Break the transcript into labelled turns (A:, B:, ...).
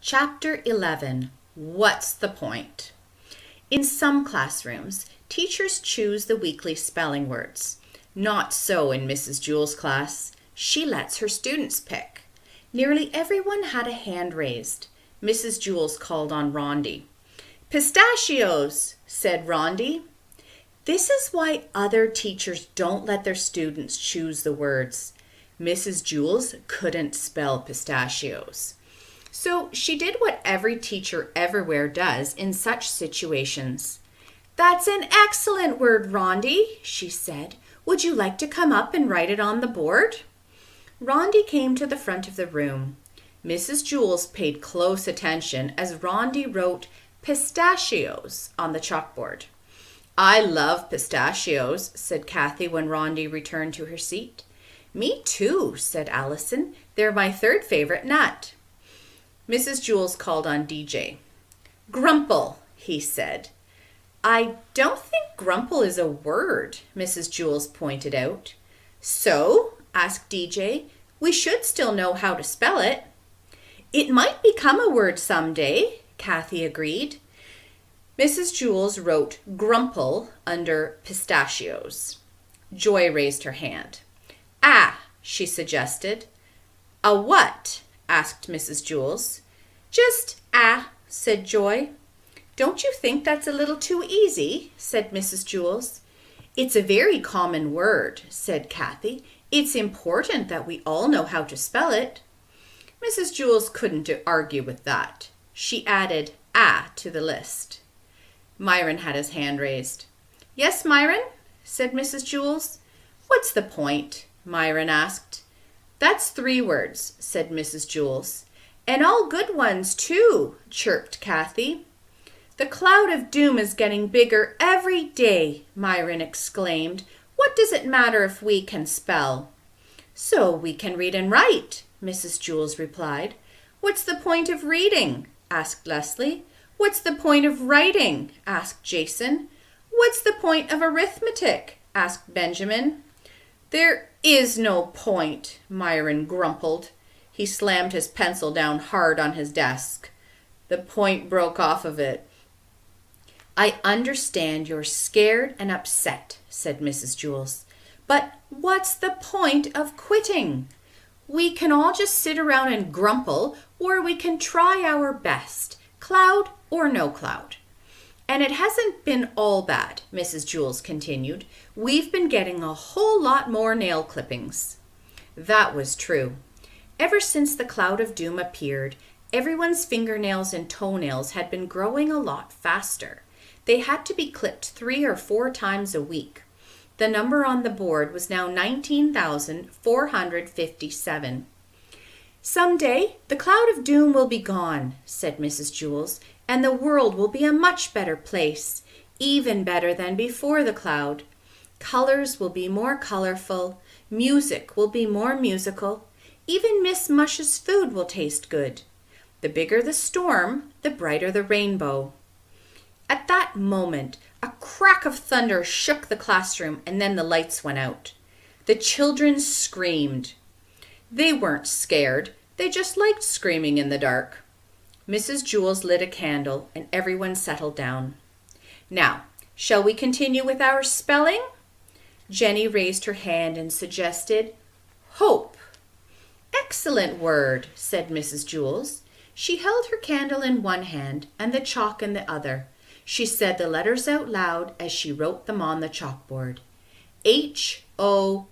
A: Chapter 11. What's the point? In some classrooms, teachers choose the weekly spelling words. Not so in Mrs. Jewell's class. She lets her students pick. Nearly everyone had a hand raised. Mrs. Jewell called on Rondi. "Pistachios," said Rondi. This is why other teachers don't let their students choose the words. Mrs. Jewell couldn't spell pistachios. So she did what every teacher everywhere does in such situations. "That's an excellent word, Rondi," she said. "Would you like to come up and write it on the board?" Rondi came to the front of the room. Mrs. Jewell paid close attention as Rondi wrote pistachios on the chalkboard. "I love pistachios," said Kathy when Rondi returned to her seat. "Me too," said Allison. "They're my third favorite nut." Mrs. Jewell called on DJ. "Grumple," he said. "I don't think grumple is a word," Mrs. Jewell pointed out. "So?" asked DJ. "We should still know how to spell it." "It might become a word someday," Kathy agreed. Mrs. Jewell wrote grumple under pistachios. Joy raised her hand. "Ah," she suggested. "A what?" asked Mrs. Jewell. "Just ah," said Joy. "Don't you think that's a little too easy?" said Mrs. Jewell. "It's a very common word," said Kathy. "It's important that we all know how to spell it." Mrs. Jewell couldn't argue with that. She added ah to the list. Myron had his hand raised. "Yes, Myron?" said Mrs. Jewell. "What's the point?" Myron asked. "That's 3 words," said Mrs. Jewell. "And all good ones, too," chirped Kathy. "The cloud of doom is getting bigger every day," Myron exclaimed. "What does it matter if we can spell?" "So we can read and write," Mrs. Jewell replied. "What's the point of reading?" asked Leslie. "What's the point of writing?" asked Jason. "What's the point of arithmetic?" asked Benjamin. "There is no point," Myron grumbled. He slammed his pencil down hard on his desk. The point broke off of it. "I understand you're scared and upset," said Mrs. Jewell. "But what's the point of quitting? We can all just sit around and grumble, or we can try our best, cloud or no cloud." "And it hasn't been all bad," Mrs. Jewell continued. "We've been getting a whole lot more nail clippings." That was true. Ever since the cloud of doom appeared, everyone's fingernails and toenails had been growing a lot faster. They had to be clipped 3 or 4 times a week. The number on the board was now 19,457. "Someday the cloud of doom will be gone," said Mrs. Jewell, "and the world will be a much better place, even better than before the cloud. Colors will be more colorful, music will be more musical, even Miss Mush's food will taste good. The bigger the storm, the brighter the rainbow." At that moment, a crack of thunder shook the classroom, and then the lights went out. The children screamed. They weren't scared. They just liked screaming in the dark. Mrs. Jewell lit a candle, and everyone settled down. "Now, shall we continue with our spelling?" Jenny raised her hand and suggested hope. "Excellent word," said Mrs. Jewell. She held her candle in one hand and the chalk in the other. She said the letters out loud as she wrote them on the chalkboard. H-O-P-E.